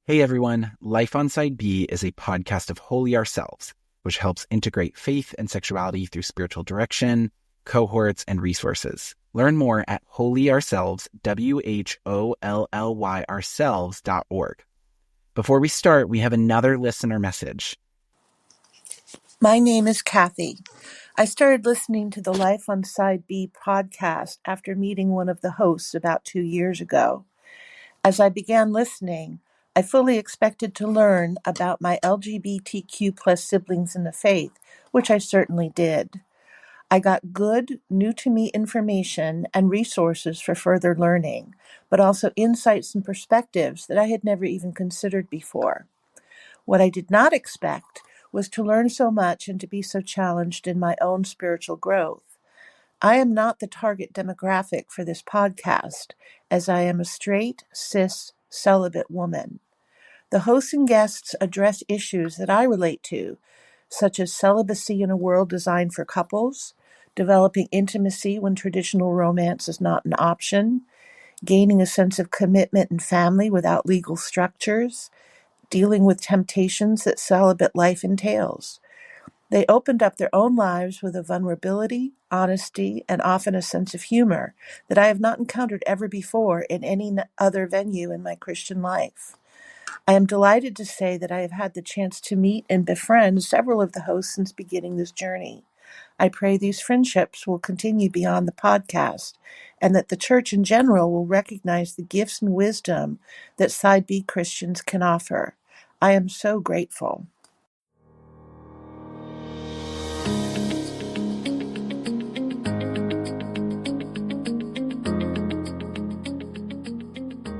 Hey everyone, Life on Side B is a podcast of Holy Ourselves, which helps integrate faith and sexuality through spiritual direction, cohorts, and resources. Learn more at holyourselves, WHOLLY ourselves.org. Before we start, we have another listener message. My name is Kathy. I started listening to the Life on Side B podcast after meeting one of the hosts about 2 years ago. As I began listening, I fully expected to learn about my LGBTQ plus siblings in the faith, which I certainly did. I got good, new-to-me information and resources for further learning, but also insights and perspectives that I had never even considered before. What I did not expect was to learn so much and to be so challenged in my own spiritual growth. I am not the target demographic for this podcast, as I am a straight, cis, celibate woman. The hosts and guests address issues that I relate to, such as celibacy in a world designed for couples, developing intimacy when traditional romance is not an option, gaining a sense of commitment and family without legal structures, dealing with temptations that celibate life entails. They opened up their own lives with a vulnerability, honesty, and often a sense of humor that I have not encountered ever before in any other venue in my Christian life. I am delighted to say that I have had the chance to meet and befriend several of the hosts since beginning this journey. I pray these friendships will continue beyond the podcast and that the church in general will recognize the gifts and wisdom that Side B Christians can offer. I am so grateful.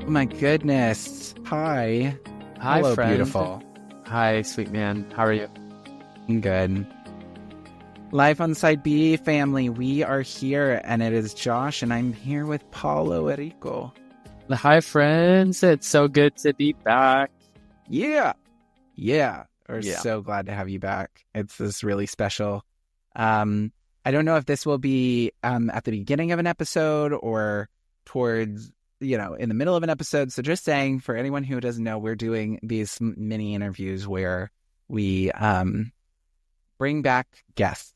Oh my goodness. Hi. Hi, Hello, friend. beautiful. Hi, sweet man. How are you? I'm good. Life on Side B family, we are here, and it is Josh, and I'm here with Paolo Errico. Hi, friends. It's so good to be back. Yeah. We're Yeah. so glad to have you back. It's this really special. I don't know if this will be at the beginning of an episode or towards, in the middle of an episode. So just saying, for anyone who doesn't know, we're doing these mini interviews where we bring back guests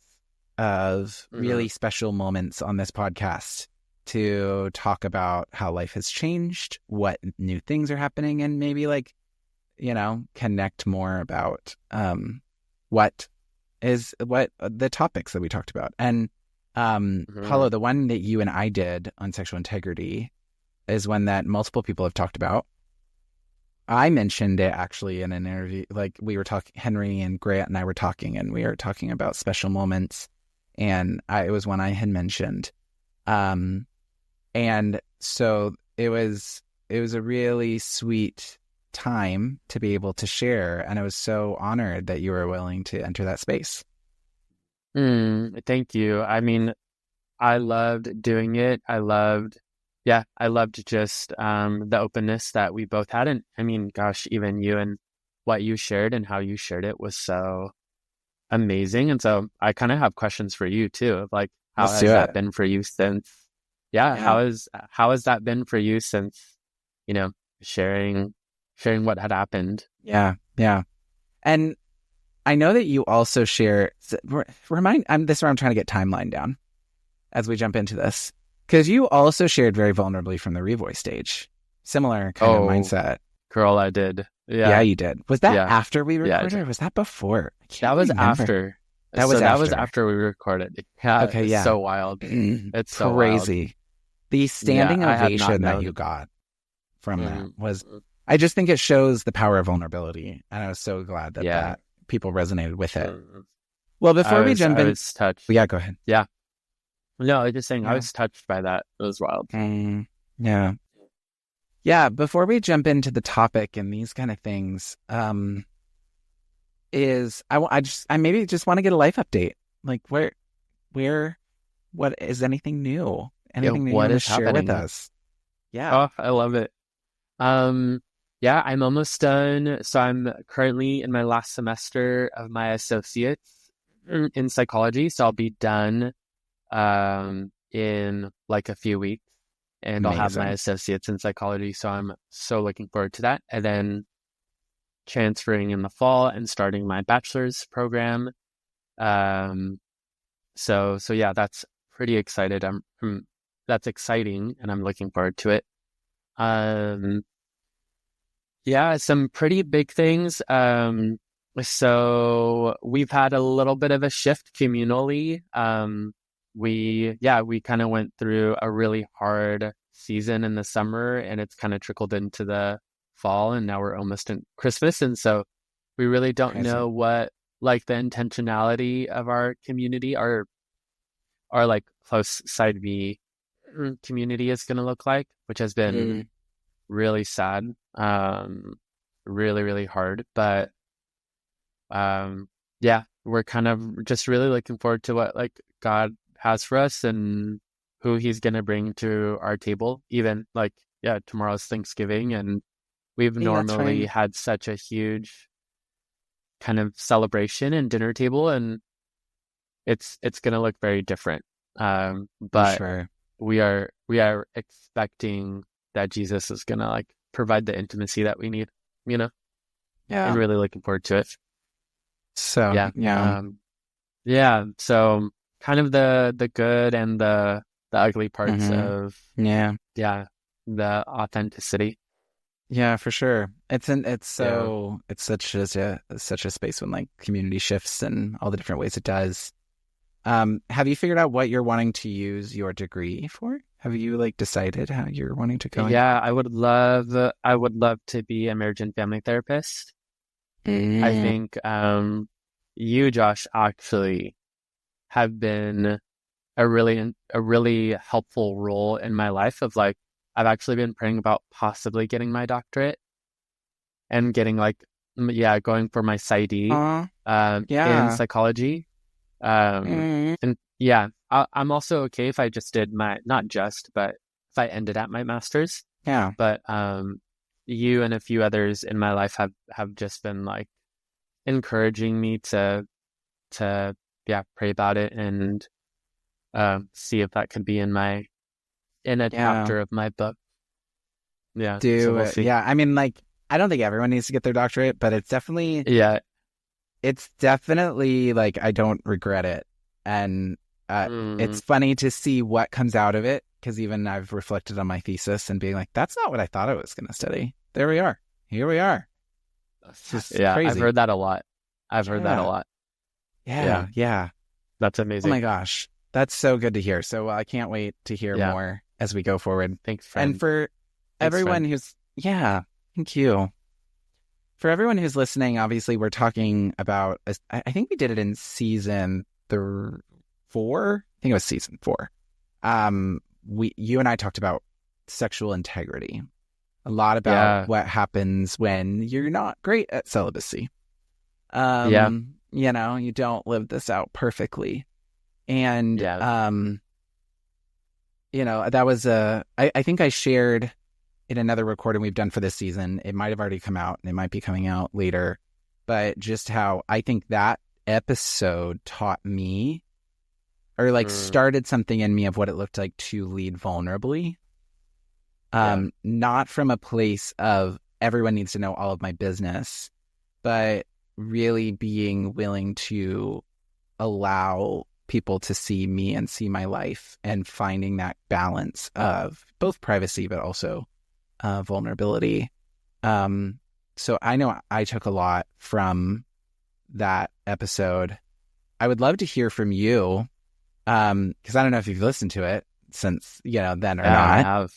of really special moments on this podcast to talk about how life has changed, what new things are happening, and maybe connect more about what the topics that we talked about. And Paulo, the one that you and I did on sexual integrity is one that multiple people have talked about. I mentioned it actually in an interview, like we were talking, Henry and Grant and I were talking, and we were talking about special moments, and it was one I had mentioned. And so it was a really sweet time to be able to share, and I was so honored that you were willing to enter that space. Thank you. I mean, I loved doing it. I loved just the openness that we both had. And I mean, gosh, even you and what you shared and how you shared it was so amazing. And so I kind of have questions for you too, of like, how has that been for you since? How has that been for you since, sharing what had happened? Yeah. And I know that you also share, this is where I'm trying to get timeline down as we jump into this, because you also shared very vulnerably from the Revoice stage. Similar kind of mindset. Girl, I did. Yeah, you did. Was that after we recorded, or was that before? That was after. That was after we recorded. Yeah. Okay. It's so wild. It's so crazy. Wild. The standing ovation that you got from that was. I just think it shows the power of vulnerability, and I was so glad that people resonated with it. Well, before we jump in, I was touched. Yeah, go ahead. Yeah. No, I was just saying I was touched by that. It was wild. Yeah. Before we jump into the topic and these kind of things, I maybe just want to get a life update. Like what is anything new? Anything new you want to share with us? Yeah. Oh, I love it. I'm almost done. So I'm currently in my last semester of my associates in psychology. So I'll be done in like a few weeks, and I'll have my associates in psychology. So I'm so looking forward to that. And then transferring in the fall and starting my bachelor's program. So yeah, that's pretty excited. That's exciting, and I'm looking forward to it. Yeah, some pretty big things. So we've had a little bit of a shift communally. We kind of went through a really hard season in the summer, and it's kind of trickled into the fall, and now we're almost in Christmas. And so we really don't know what like the intentionality of our community, our like close side B community is going to look like, which has been really sad, really, really hard. But yeah, we're kind of just really looking forward to what like God has for us and who he's going to bring to our table. Even like, yeah, tomorrow's Thanksgiving, and we've normally had such a huge kind of celebration and dinner table, and it's going to look very different. But sure. we are expecting that Jesus is going to like provide the intimacy that we need, you know? Yeah. And really looking forward to it. So, yeah. So kind of the good and the ugly parts of, the authenticity. Yeah, for sure. It's such a space when like community shifts and all the different ways it does. Have you figured out what you're wanting to use your degree for? Have you like decided how you're wanting to go? Yeah, I would love to be a marriage and family therapist. I think you, Josh, actually have been a really helpful role in my life of like, I've actually been praying about possibly getting my doctorate and getting like, going for my PsyD in psychology. And yeah, I'm also okay if I just did but if I ended at my master's. Yeah. But you and a few others in my life have just been like encouraging me to pray about it and see if that could be in a chapter of my book. Yeah. So we'll see. Yeah. I mean, like, I don't think everyone needs to get their doctorate, but it's definitely like, I don't regret it. And it's funny to see what comes out of it, because even I've reflected on my thesis and being like, that's not what I thought I was going to study. There we are. Here we are. That's crazy. I've heard that a lot. Yeah. That's amazing. Oh my gosh. That's so good to hear. So I can't wait to hear more as we go forward. Thanks, friend. And for everyone who's, thank you. For everyone who's listening, obviously we're talking about, I think we did it in season 4. I think it was season 4. You and I talked about sexual integrity. A lot about what happens when you're not great at celibacy. You know, you don't live this out perfectly. And, you know, that was I think I shared in another recording we've done for this season. It might have already come out and it might be coming out later, but just how I think that episode taught me, or like started something in me of what it looked like to lead vulnerably. Not from a place of everyone needs to know all of my business, but really being willing to allow people to see me and see my life, and finding that balance of both privacy but also vulnerability. So I know I took a lot from that episode. I would love to hear from you, because I don't know if you've listened to it since, then or not. I have.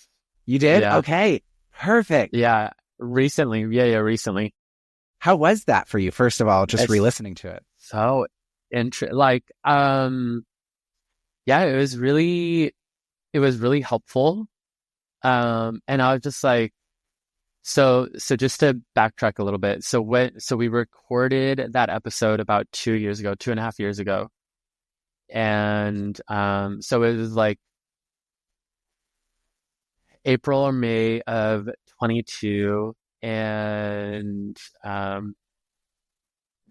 You did? Yeah. Okay, perfect. Yeah, recently. Recently. How was that for you? First of all, just re-listening to it. So, it was really helpful. And I was just like, so just to backtrack a little bit. So we recorded that episode about 2.5 years ago. And, so it was like April or May of 22. And,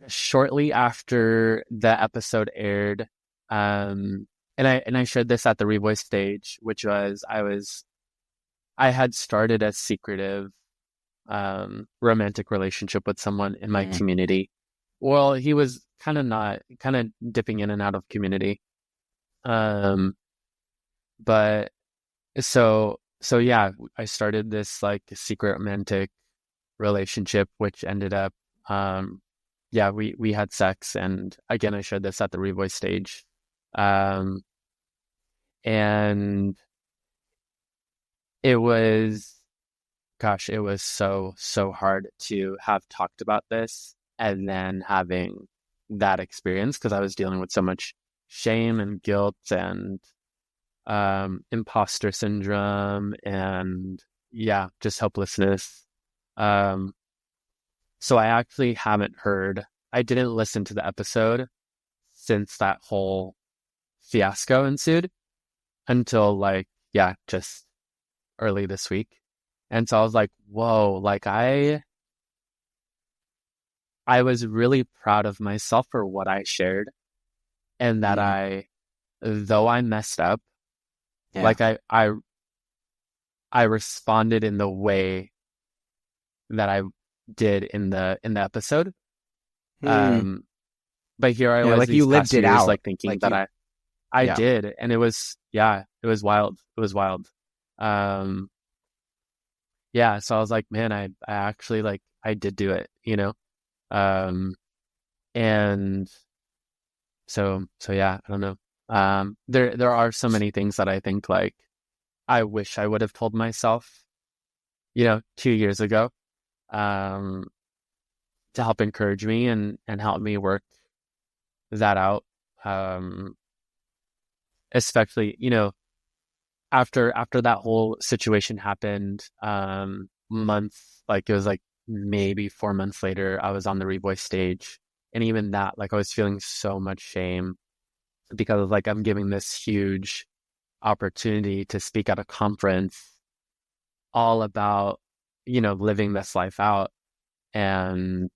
shortly after the episode aired, and I shared this at the Revoice stage, which was I had started a secretive romantic relationship with someone in my community. Well, he was kind of dipping in and out of community. But so yeah, I started this like secret romantic relationship, which ended up, yeah, we had sex, and again, I shared this at the Revoice stage, and it was, gosh, it was so hard to have talked about this and then having that experience, because I was dealing with so much shame and guilt and imposter syndrome and yeah, just helplessness. So I actually I didn't listen to the episode since that whole fiasco ensued until like, yeah, just early this week. And so I was like, whoa, like I was really proud of myself for what I shared, and that though I messed up, like I responded in the way that I did in the episode. But here I was like these you lived past it years, out, like thinking like that I did, and it was, yeah, it was wild. It was wild. Yeah, so I was like, man, I actually, like, I did do it, you know? And so yeah, I don't know. There are so many things that I think like I wish I would have told myself, 2 years ago, to help encourage me and help me work that out. Especially, after that whole situation happened, like it was like maybe 4 months later, I was on the Revoice stage, and even that, like I was feeling so much shame because like I'm giving this huge opportunity to speak at a conference all about, living this life out. And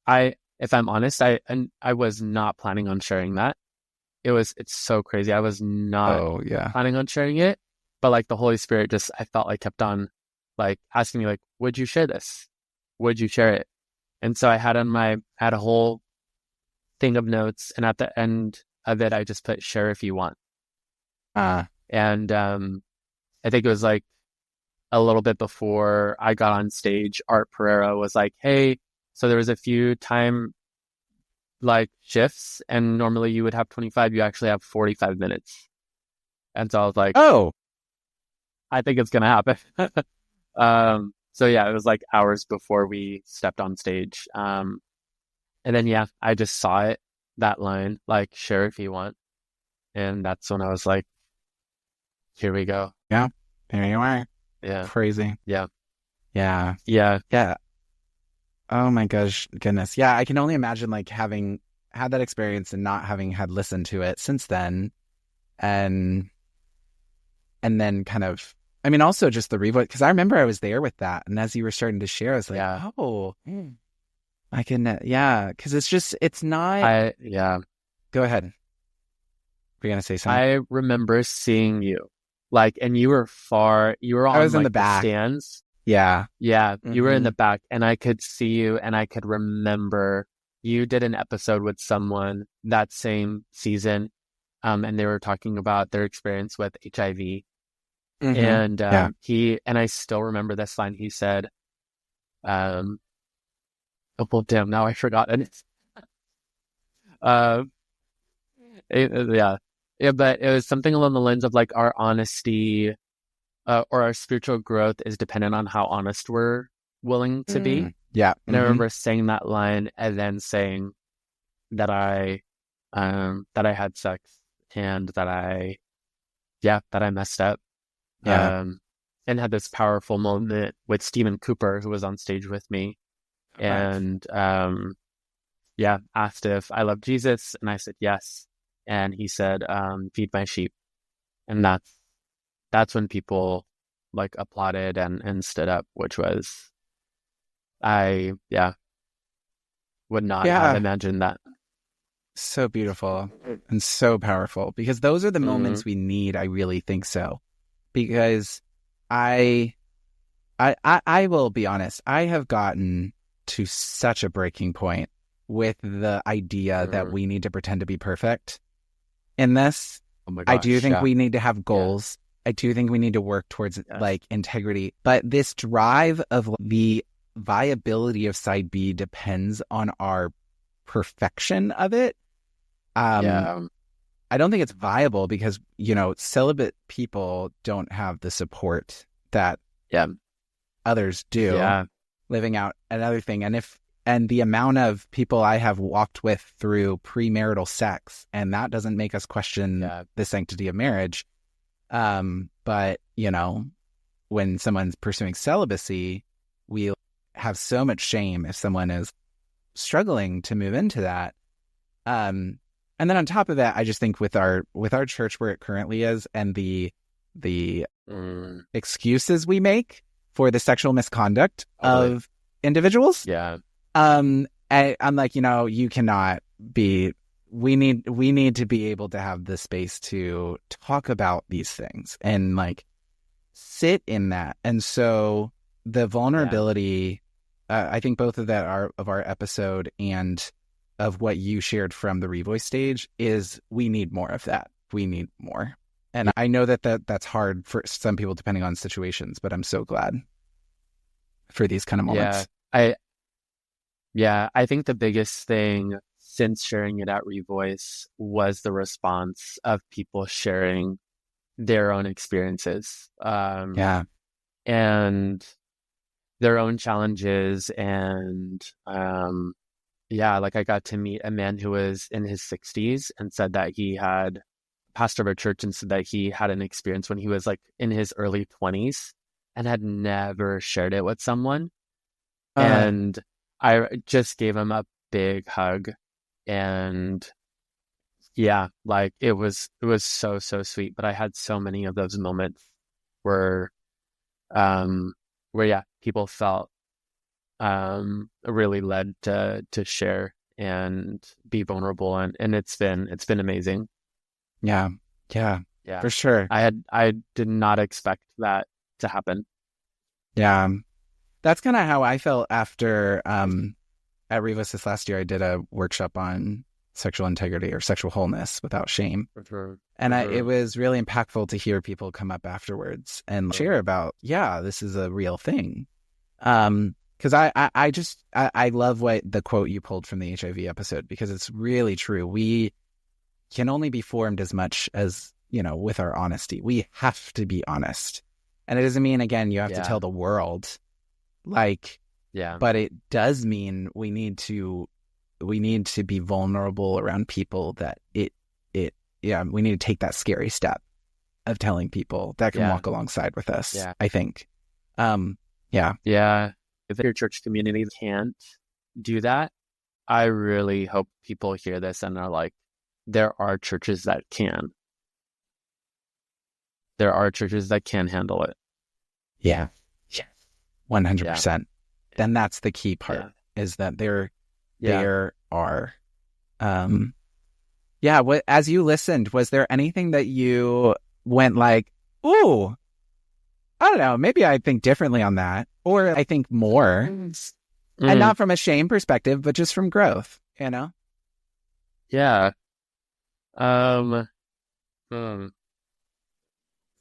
if I'm honest, I was not planning on sharing that. It's so crazy. I was not planning on sharing it, but like the Holy Spirit just, I felt like kept on like asking me like, would you share this? Would you share it? And so I had a whole thing of notes, and at the end of it, I just put share if you want. And I think it was like a little bit before I got on stage, Art Pereira was like, hey, so there was a few time like shifts, and normally you would have 25, you actually have 45 minutes. And so I was like, oh, I think it's gonna happen. So yeah, it was like hours before we stepped on stage. And then yeah, I just saw it, that line, like share if you want. And that's when I was like, here we go. Yeah, there you are. Yeah. Crazy. Yeah. Yeah. Yeah. Yeah. Oh my goodness. Yeah, I can only imagine like having had that experience and not having had listened to it since then. And then kind of, I mean, also just the revoice, because I remember I was there with that. And as you were starting to share, I was like, oh, I can, yeah, because it's not. Go ahead. We're going to say something. I remember seeing you, like, and you were on, I was in like, the back. stands. Yeah. Yeah. You were in the back, and I could see you, and I could remember you did an episode with someone that same season. And they were talking about their experience with HIV. And and I still remember this line he said, oh, well, damn, now I forgot it. Yeah, but it was something along the lines of like our honesty, or our spiritual growth is dependent on how honest we're willing to be. Yeah. And I remember saying that line and then saying that I had sex, and that I messed up. Yeah. And had this powerful moment with Stephen Cooper, who was on stage with me. Okay. And asked if I love Jesus, and I said yes. And he said, feed my sheep. And that's when people like applauded and stood up, which was, I would not have imagined that. So beautiful and so powerful, because those are the moments we need. I really think so, because I I will be honest. I have gotten to such a breaking point with the idea that we need to pretend to be perfect in this. Oh my I gosh, do think yeah. we need to have goals. I do think we need to work towards like integrity. But this drive of the viability of side B depends on our perfection of it. I don't think it's viable because, you know, celibate people don't have the support that others do living out another thing. And the amount of people I have walked with through premarital sex, and that doesn't make us question the sanctity of marriage. But, you know, when someone's pursuing celibacy, we have so much shame if someone is struggling to move into that. And then on top of that, I just think with our church where it currently is and the excuses we make for the sexual misconduct of individuals. I'm like, you know, you cannot be. We need to be able to have the space to talk about these things and like sit in that. And so the vulnerability, I think both of that are of our episode and of what you shared from the Revoice stage is we need more of that. We need more. And I know that's hard for some people depending on situations, but I'm so glad for these kind of moments. I think the biggest thing since sharing it at Revoice was the response of people sharing their own experiences. And their own challenges. And like I got to meet a man who was in his 60s and said that he had pastor of a church and said that he had an experience when he was like in his early 20s and had never shared it with someone. And I just gave him a big hug. And like it was so sweet. But I had so many of those moments where people felt really led to share and be vulnerable, and it's been amazing. Yeah, for sure. I did not expect that to happen. Yeah, that's kind of how I felt after at Rivas this last year. I did a workshop on sexual integrity or sexual wholeness without shame. And it was really impactful to hear people come up afterwards and share about, this is a real thing. Because I love what the quote you pulled from the HIV episode, because it's really true. We can only be formed as much as, you know, with our honesty. We have to be honest. And it doesn't mean, again, you have to tell the world, like, but it does mean we need to be vulnerable around people that we need to take that scary step of telling people that can walk alongside with us, I think. If your church community can't do that, I really hope people hear this and are like, there are churches that can. There are churches that can handle it. 100%. Then that's the key part, is that there are. As you listened, was there anything that you went like, ooh, I don't know, maybe I think differently on that, or I think more, and not from a shame perspective, but just from growth, you know?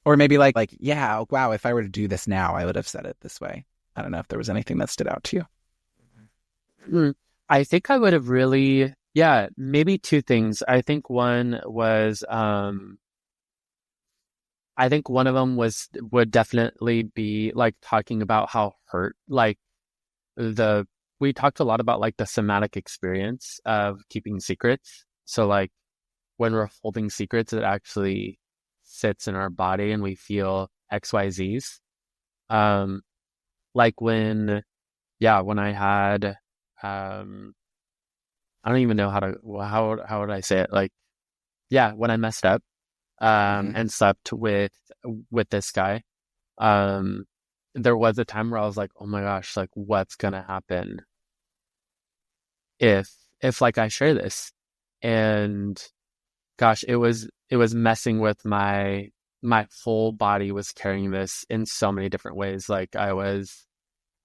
Or maybe like, wow, if I were to do this now, I would have said it this way. I don't know if there was anything that stood out to you. I think I would have really, maybe two things. I think one was, I think one of them would definitely be like talking about how hurt, like we talked a lot about like the somatic experience of keeping secrets. So like when we're holding secrets, it actually sits in our body and we feel XYZs. Like when I had, I don't even know how would I say it? Like, when I messed up, and slept with this guy, there was a time where I was like, oh my gosh, like what's gonna happen if like I share this? And gosh, it was messing with my my whole body was carrying this in so many different ways. Like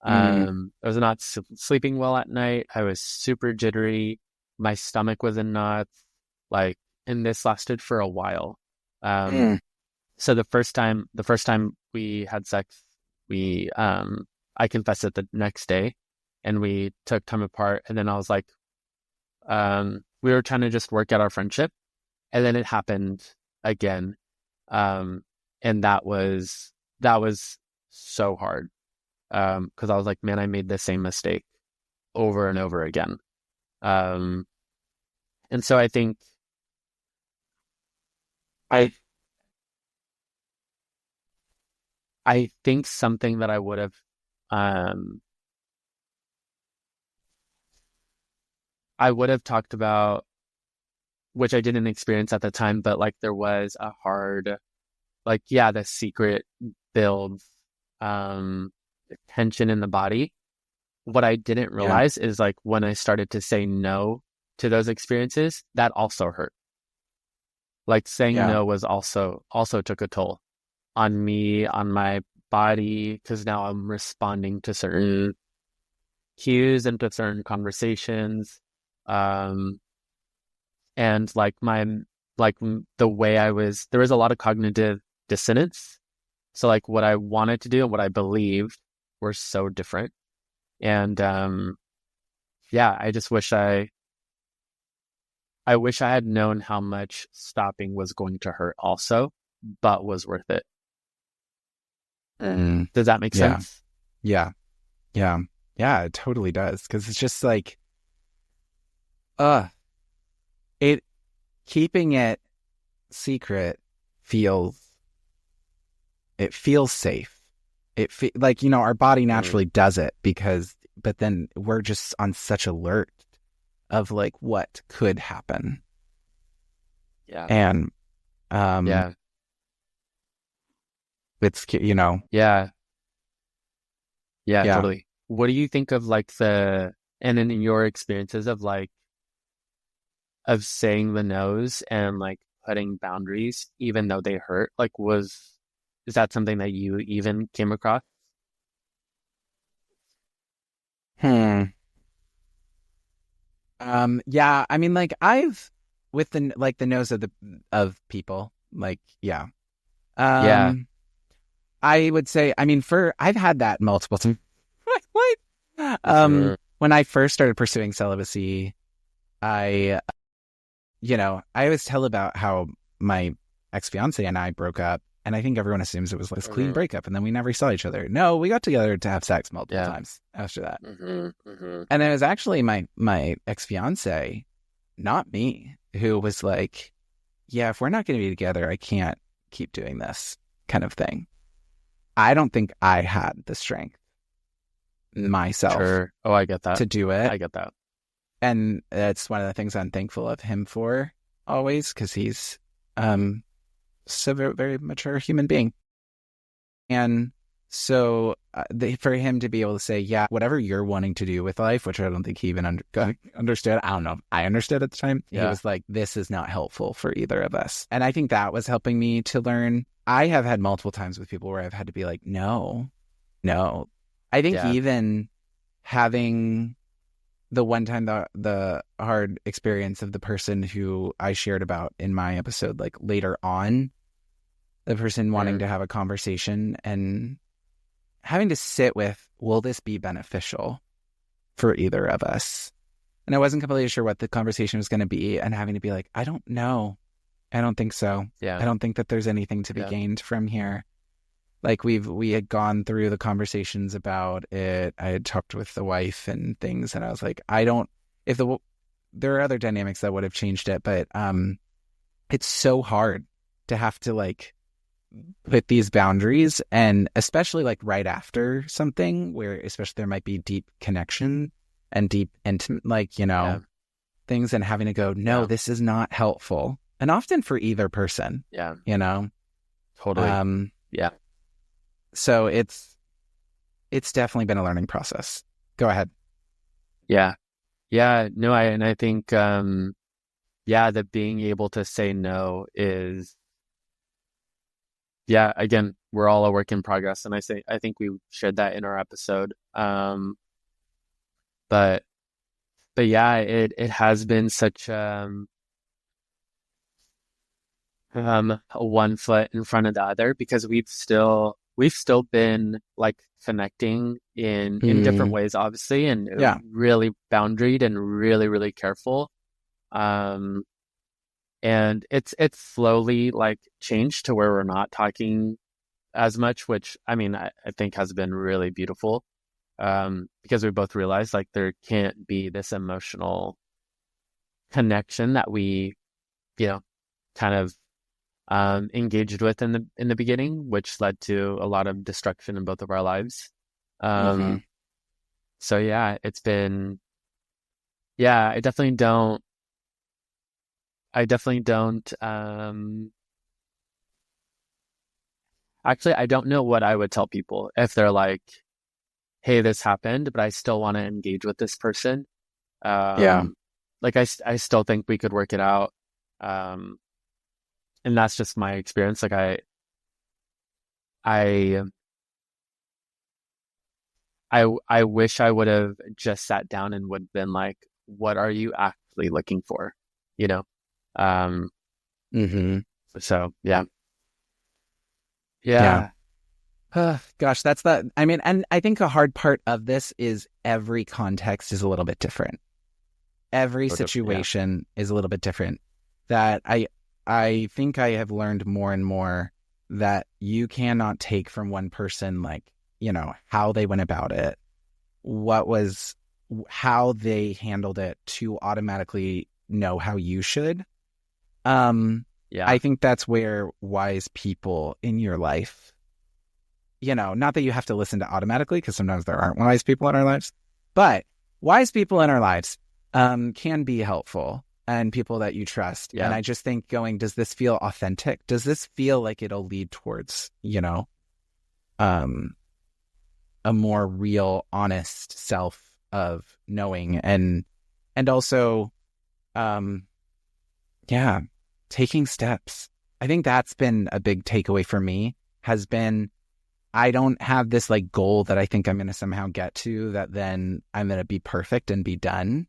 Mm, I was not sleeping well at night. I was super jittery. My stomach was in knots. Like, and this lasted for a while. Um, mm, so the first time we had sex, I confessed it the next day, and we took time apart. And then I was like, we were trying to just work out our friendship, and then it happened again. Um, and that was so hard. Because I was like, man, I made the same mistake over and over again. Um, and so I I think something that um I would have talked about, which I didn't experience at the time, but like there was a hard, like, yeah, the secret builds um tension in the body. What I didn't yeah, realize is like when I started to say no to those experiences, that also hurt. Like saying yeah, no was also took a toll on me, on my body, because now I'm responding to certain cues and to certain conversations. Um, and the way there was a lot of cognitive dissonance. So like what I wanted to do and what I believed were so different. And yeah, I wish I had known how much stopping was going to hurt also, but was worth it. mm, Does that make yeah, sense? yeah, yeah, yeah. It totally does because it's just like, uh, it keeping it secret feels it feels safe. Like our body Mm, naturally does it but then we're just on such alert of like what could happen, yeah. and um, Yeah. it's Yeah. Yeah, yeah. totally. What do you think of like and in your experiences of like, of saying the no's and like putting boundaries, even though they hurt? Like, is that something that you even came across? Hmm. Yeah, I mean, like I've with the nose of people, like yeah. Yeah, Um, I would say, I mean, I've had that multiple times. What? for sure. When I first started pursuing celibacy, I, I always tell about how my ex-fiance and I broke up, and I think everyone assumes it was like this clean Hmm. breakup, and then we never saw each other. No, we got together to have sex multiple Yeah. times after that. Hmm. Hmm. And it was actually my ex-fiance, not me, who was like, yeah, if we're not going to be together, I can't keep doing this kind of thing. I don't think I had the strength myself Sure. Oh, I get that. to do it. I get that. And that's one of the things I'm thankful of him for always, because he's just a very, very mature human being. And so for him to be able to say, yeah, whatever you're wanting to do with life, which I don't think he even understood. I don't know. I understood at the time. He Yeah. was like, this is not helpful for either of us. And I think that was helping me to learn. I have had multiple times with people where I've had to be like, no, no. I think Yeah. even having the one time the hard experience of the person who I shared about in my episode, like later on, the person wanting Mm. to have a conversation and having to sit with, will this be beneficial for either of us? And I wasn't completely sure what the conversation was going to be, and having to be like, I don't know. I don't think so. Yeah. I don't think that there's anything to be Yeah. gained from here. Like we had gone through the conversations about it. I had talked with the wife and things, and I was like, I don't. If there are other dynamics that would have changed it, but it's so hard to have to like put these boundaries, and especially like right after something where especially there might be deep connection and deep intimate, like Yeah. things, and having to go, no, Yeah. this is not helpful, and often for either person, Yeah. you know. Totally. Um, Yeah. so it's definitely been a learning process. Go ahead. Yeah. Yeah. No, and I think, yeah, that being able to say no yeah, again, we're all a work in progress, and I think we shared that in our episode. But yeah, it has been such one foot in front of the other, because we've still been like connecting in different ways, obviously, and Yeah. really boundaried and really, really careful. Um, and it's slowly like changed to where we're not talking as much, which I mean, I think has been really beautiful. Because we both realized like there can't be this emotional connection that we, you know, kind of engaged with in the beginning, which led to a lot of destruction in both of our lives. Mm-hmm. So yeah, it's been, yeah, I definitely don't, actually, I don't know what I would tell people if they're like, hey, this happened, but I still want to engage with this person. Yeah. Like I still think we could work it out. And that's just my experience. Like I, I wish I would have just sat down and would have been like, what are you actually looking for? You know? Um, Mm-hmm. so yeah. Yeah. Yeah. Gosh, I mean, and I think a hard part of this is every context is a little bit different. Every Sort of, yeah. situation is a little bit different. That I think I have learned more and more that you cannot take from one person, like, you know, how they went about it, how they handled it, to automatically know how you should. Yeah. I think that's where wise people in your life, you know, not that you have to listen to automatically, because sometimes there aren't wise people in our lives, but wise people in our lives can be helpful, and people that you trust. Yeah. And I just think does this feel authentic? Does this feel like it'll lead towards, you know, a more real, honest self of knowing and also, yeah, taking steps. I think that's been a big takeaway for me, has been, I don't have this like goal that I think I'm going to somehow get to, that then I'm going to be perfect and be done.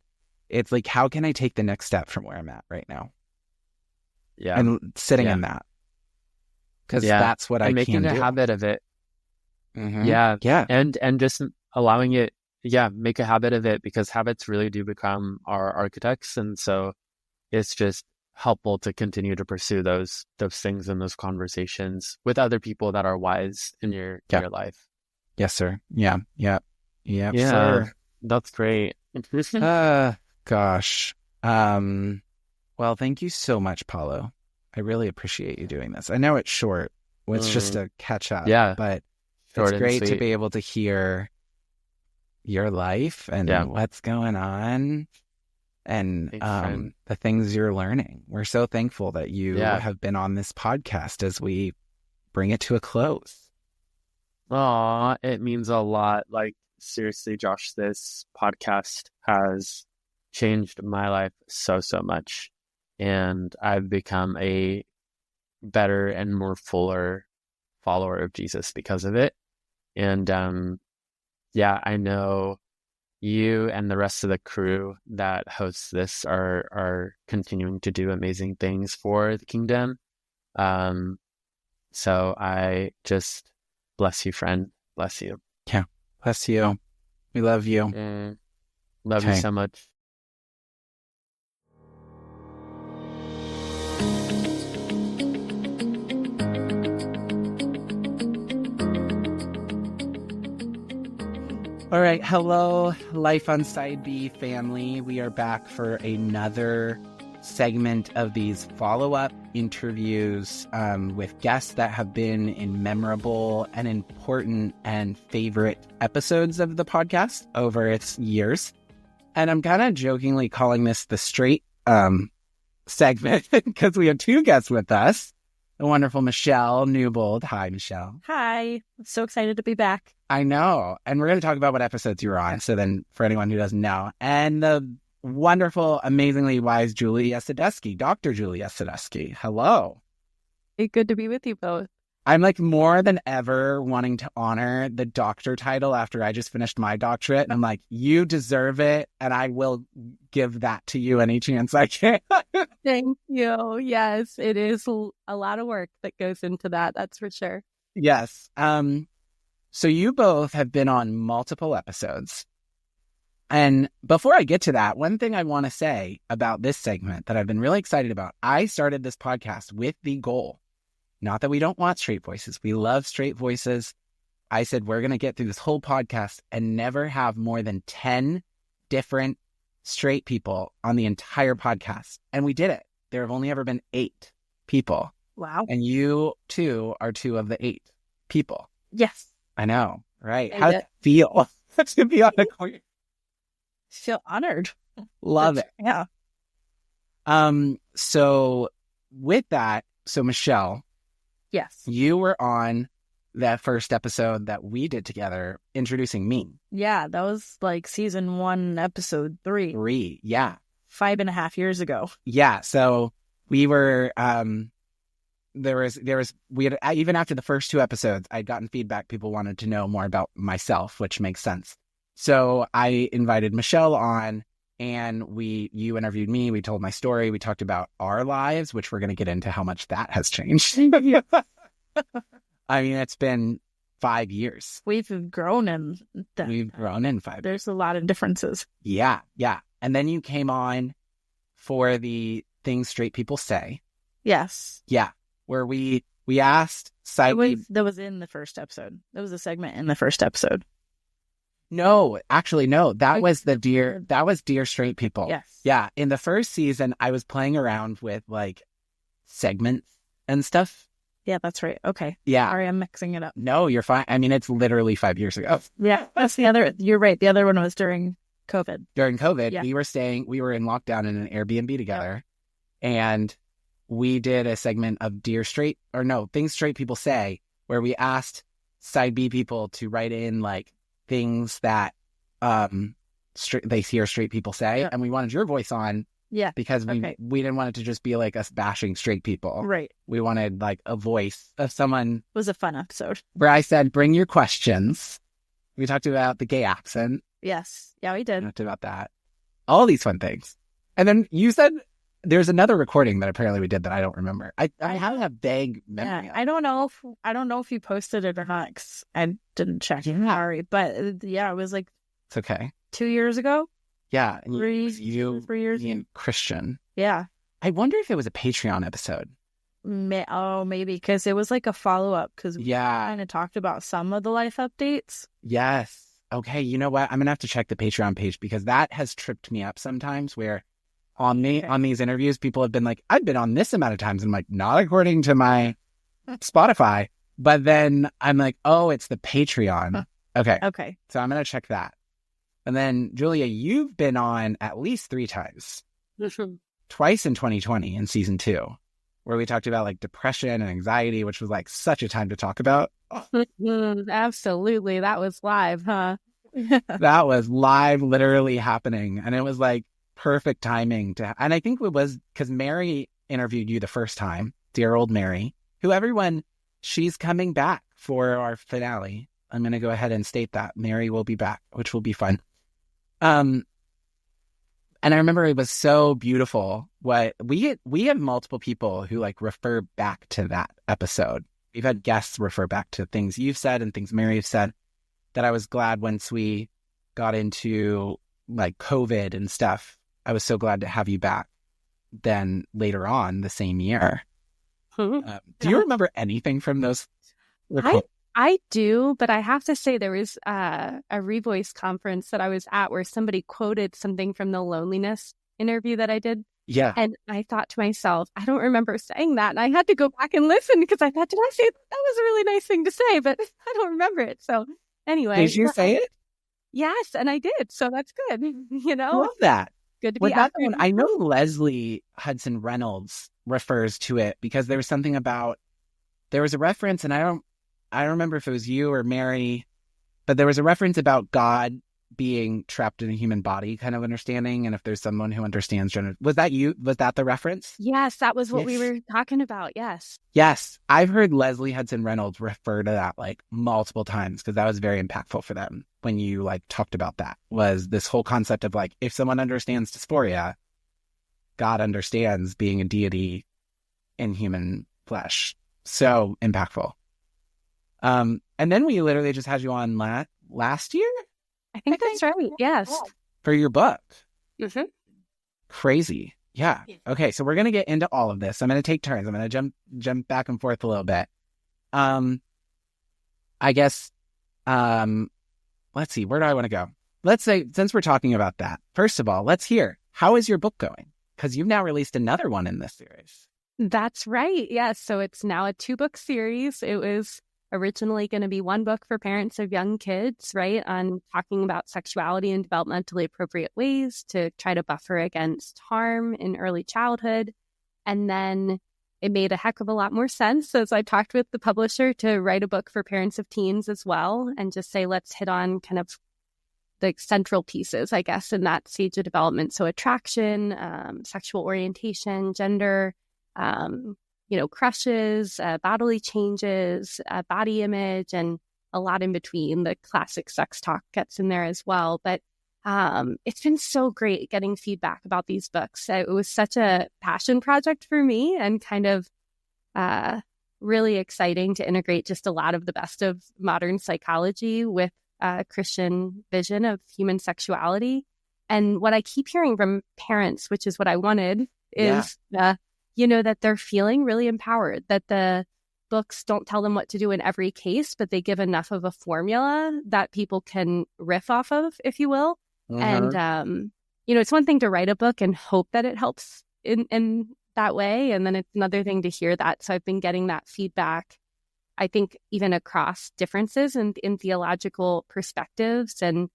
It's like, how can I take the next step from where I'm at right now? Yeah. And sitting Yeah. in that. Because Yeah. that's what And I making can a do. habit of it. Mm-hmm. Yeah. Yeah. And just allowing it, yeah, make a habit of it, because habits really do become our architects. And so it's just helpful to continue to pursue those things and those conversations with other people that are wise in your life. Yes, sir. Yeah. Yeah. Yeah, Yeah, sir. that's great. Gosh. Well, thank you so much, Paolo. I really appreciate you doing this. I know it's short. It's just a catch up. Yeah. But Short it's and great to sweet. be able to hear your life and what's going on, and Thanks, the things you're learning. We're so thankful that you Yeah. have been on this podcast as we bring it to a close. Aw, it means a lot. Like, seriously, Josh, this podcast has changed my life so, so much. And I've become a better and more fuller follower of Jesus because of it. And yeah, I know you and the rest of the crew that hosts this are continuing to do amazing things for the kingdom. So I just bless you, friend. Bless you. Yeah. Bless you. We love you. Love you so much. All right. Hello, Life on Side B family. We are back for another segment of these follow-up interviews with guests that have been in memorable and important and favorite episodes of the podcast over its years. And I'm kind of jokingly calling this the straight segment because we have two guests with us. The wonderful Michelle Newbold. Hi, Michelle. Hi. I'm so excited to be back. I know. And we're going to talk about what episodes you were on. So then for anyone who doesn't know. And the wonderful, amazingly wise Julia Sadusky, Dr. Julia Sadusky. Hello. It's good to be with you both. I'm like more than ever wanting to honor the doctor title after I just finished my doctorate. And I'm like, you deserve it. And I will give that to you any chance I can. Thank you. Yes, it is a lot of work that goes into that. That's for sure. Yes. So you both have been on multiple episodes. And before I get to that, one thing I want to say about this segment that I've been really excited about, I started this podcast with the goal, not that we don't want straight voices. We love straight voices. I said, we're going to get through this whole podcast and never have more than 10 different straight people on the entire podcast. And we did it. There have only ever been 8 people. Wow. And you two are 2 of the 8 people. Yes. I know. Right. I How does it feel to be on the court? Feel honored. Love it. Yeah. So with that, so Michelle, Yes. you were on that first episode that we did together, introducing me. Yeah, that was like season 1, episode 3. 3, yeah. 5.5 years ago. Yeah, so we were, we had, even after the first 2 episodes, I'd gotten feedback. People wanted to know more about myself, which makes sense. So I invited Michelle on, and you interviewed me. We told my story. We talked about our lives, which we're going to get into how much that has changed. I mean, it's been 5 years. We've grown in that. We've grown in 5 years. There's a lot of differences. Yeah, yeah. And then you came on for the Things Straight People Say. Yes. Yeah, where we asked That was in the first episode. That was a segment in the first episode. No, actually, no. That was Dear Straight People. Yes. Yeah. In the first season, I was playing around with like segments and stuff. Yeah, that's right. Okay. Yeah. Sorry, I'm mixing it up. No, you're fine. I mean, it's literally 5 years ago. Yeah, that's the other. You're right. The other one was during COVID. During COVID, Yeah. we were in lockdown in an Airbnb together, and we did a segment of Things Straight People Say, where we asked side B people to write in like things that they hear straight people say, and we wanted your voice on, because we didn't want it to just be like us bashing straight people. Right. We wanted like a voice of someone. It was a fun episode. Where I said, bring your questions. We talked about the gay accent. Yes. Yeah, we did. We talked about that. All these fun things. And then you said there's another recording that apparently we did that I don't remember. I have a vague memory. Yeah, I don't know if you posted it or not, 'cause I didn't check. Sorry, but it was like It's okay. 2 years ago. Yeah, and 3 you, 3 years. me and Christian. Yeah. I wonder if it was a Patreon episode. Maybe because it was like a follow up, because we kind of talked about some of the life updates. Yes. Okay. You know what? I'm gonna have to check the Patreon page, because that has tripped me up sometimes. Where on these interviews, people have been like, I've been on this amount of times. I'm like, not according to my Spotify. But then I'm like, oh, it's the Patreon. Okay. So I'm going to check that. And then, Julia, you've been on at least 3 times. Twice in 2020 in season 2, where we talked about like depression and anxiety, which was like such a time to talk about. Absolutely. That was live, huh? That was live, literally happening. And it was like perfect timing and I think it was because Mary interviewed you the first time, dear old Mary, she's coming back for our finale. I'm going to go ahead and state that Mary will be back, which will be fun. And I remember it was so beautiful. What we have multiple people who like refer back to that episode. We've had guests refer back to things you've said and things Mary has said, that I was glad once we got into like COVID and stuff. I was so glad to have you back then later on the same year. Do you remember anything from those? I do, but I have to say there was a Revoice conference that I was at where somebody quoted something from the loneliness interview that I did. Yeah. And I thought to myself, I don't remember saying that. And I had to go back and listen, because I thought, did I say that? That was a really nice thing to say, but I don't remember it. So anyway. Did you say it? Yes, and I did. So that's good. You know? I love that. Good to be out there. I know Leslie Hudson Reynolds refers to it, because there was something about, there was a reference, and I don't remember if it was you or Mary, but there was a reference about God being trapped in a human body kind of understanding, and if there's someone who understands gender. Was that you? Was that the reference? Yes, that was what Yes. we were talking about. Yes. Yes. I've heard Leslie Hudson Reynolds refer to that like multiple times, because that was very impactful for them when you like talked about that, was this whole concept of like, if someone understands dysphoria, God understands being a deity in human flesh. So impactful. And then we literally just had you on last year? I think that's right. Yes. For your book. Mm-hmm. Crazy. Yeah. Okay. So we're going to get into all of this. I'm going to take turns. I'm going to jump back and forth a little bit. I guess, let's see. Where do I want to go? Let's say, since we're talking about that, first of all, let's hear, how is your book going? Because you've now released another one in this series. That's right. Yes. So it's now a 2-book series. It was originally going to be 1 book for parents of young kids, right, on talking about sexuality in developmentally appropriate ways to try to buffer against harm in early childhood. And then it made a heck of a lot more sense as I talked with the publisher to write a book for parents of teens as well, and just say, let's hit on kind of the central pieces, I guess, in that stage of development. So attraction, sexual orientation, gender, crushes, bodily changes, body image, and a lot in between. The classic sex talk gets in there as well. But it's been so great getting feedback about these books. It was such a passion project for me, and kind of really exciting to integrate just a lot of the best of modern psychology with a Christian vision of human sexuality. And what I keep hearing from parents, which is what I wanted, is that they're feeling really empowered, that the books don't tell them what to do in every case, but they give enough of a formula that people can riff off of, if you will. Mm-hmm. And, it's one thing to write a book and hope that it helps in that way. And then it's another thing to hear that. So I've been getting that feedback, I think, even across differences in theological perspectives. And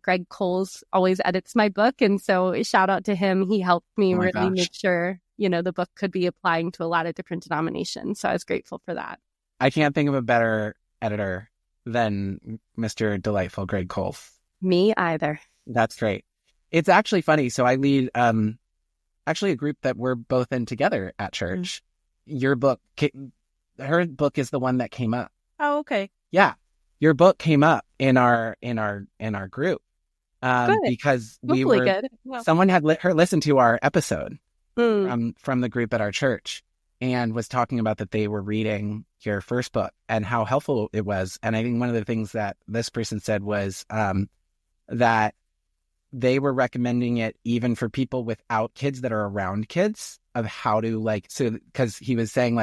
Greg Coles always edits my book. And so shout out to him. He helped me really make sure, the book could be applying to a lot of different denominations. So I was grateful for that. I can't think of a better editor than Mr. Delightful Greg Coles. Me either. That's great. It's actually funny. So I lead actually a group that we're both in together at church. Mm-hmm. Your book, her book is the one that came up. Oh, okay. Yeah. Your book came up in our group because someone had her listen to our episode from the group at our church, and was talking about that they were reading your first book and how helpful it was. And I think one of the things that this person said was that they were recommending it even for people without kids that are around kids, of how to because he was saying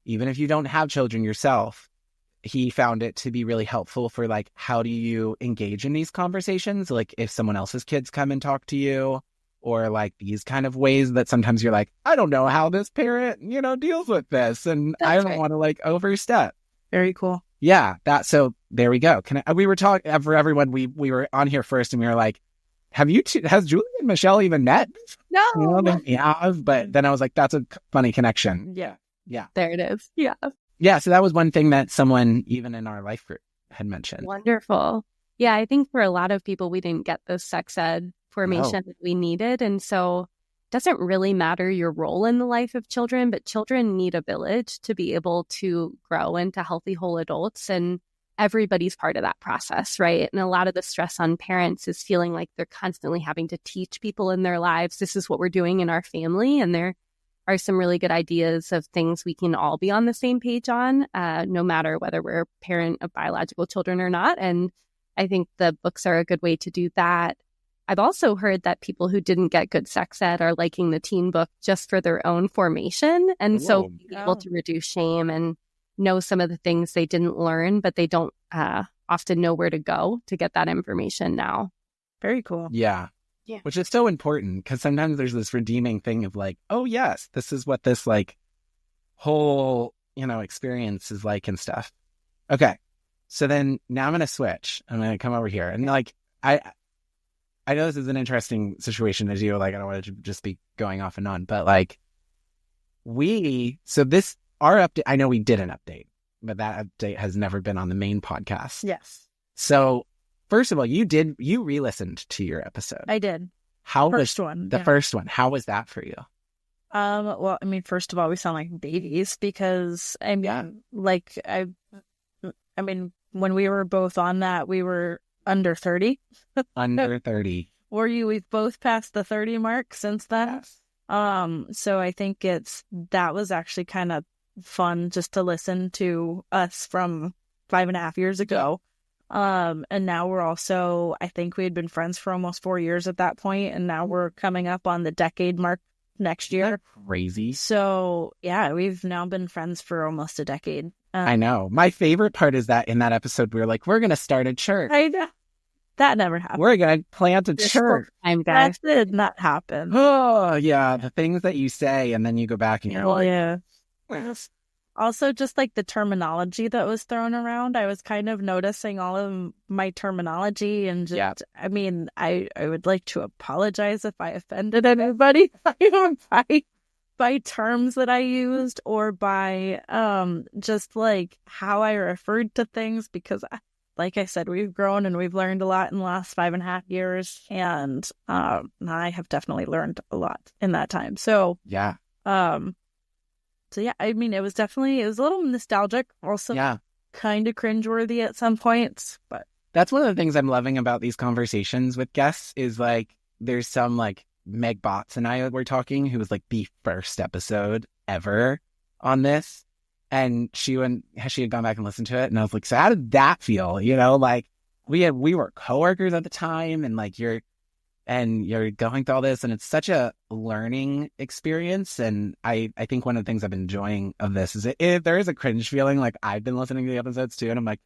even if you don't have children yourself, he found it to be really helpful for how do you engage in these conversations? If someone else's kids come and talk to you, or these kind of ways that sometimes you're I don't know how this parent, deals with this. And I don't want to overstep. Very cool. Yeah. So there we go. We were talking for everyone. We were on here first and we were has Julie and Michelle even met? No. They have, but then I was that's a funny connection. Yeah. Yeah. There it is. Yeah. Yeah, so that was one thing that someone even in our life group had mentioned. Wonderful. Yeah, I think for a lot of people, we didn't get the sex ed formation that we needed. And so it doesn't really matter your role in the life of children, but children need a village to be able to grow into healthy, whole adults. And everybody's part of that process, right? And a lot of the stress on parents is feeling like they're constantly having to teach people in their lives, this is what we're doing in our family. And there are some really good ideas of things we can all be on the same page on, no matter whether we're a parent of biological children or not. And I think the books are a good way to do that. I've also heard that people who didn't get good sex ed are liking the teen book just for their own formation. And so being able to reduce shame and know some of the things they didn't learn, but they don't often know where to go to get that information now. Very cool. Yeah. Yeah. Which is so important, because sometimes there's this redeeming thing of oh yes, this is what this whole, experience is like and stuff. Okay. So then now I'm going to switch. I'm going to come over here and I know this is an interesting situation as you, I don't want to just be going off and on, but our update, I know we did an update, but that update has never been on the main podcast. Yes. So first of all, you re-listened to your episode. I did. How First was one. the first one? How was that for you? Well, I mean, first of all, we sound like babies because I mean, when we were both on that, we were under 30. Under 30. We've both passed the 30 mark since then. Yes. So I think that was actually kind of fun just to listen to us from 5.5 years ago. And now we're also, I think we had been friends for almost 4 years at that point, and now we're coming up on the decade mark next year. Crazy. So yeah, we've now been friends for almost a decade. I know. My favorite part is that in that episode, we were like, we're going to start a church. I know. That never happened. We're going to plant a church. That did not happen. Oh, yeah. The things that you say, and then you go back and you're like, yeah. Also, just like the terminology that was thrown around, I was kind of noticing all of my terminology and just, I mean, I would like to apologize if I offended anybody by terms that I used or by just like how I referred to things, because like I said, we've grown and we've learned a lot in the last 5.5 years, and I have definitely learned a lot in that time. So yeah. So yeah, I mean, it was a little nostalgic, also kind of cringeworthy at some points, but that's one of the things I'm loving about these conversations with guests is like, there's some like Meg Botts and I were talking, who was like the first episode ever on this. And she had gone back and listened to it. And I was like, so how did that feel? You know, like we were coworkers at the time, and like you're going through all this, and it's such a learning experience. And I think one of the things I've been enjoying of this is there is a cringe feeling. Like I've been listening to the episodes too, and I'm like,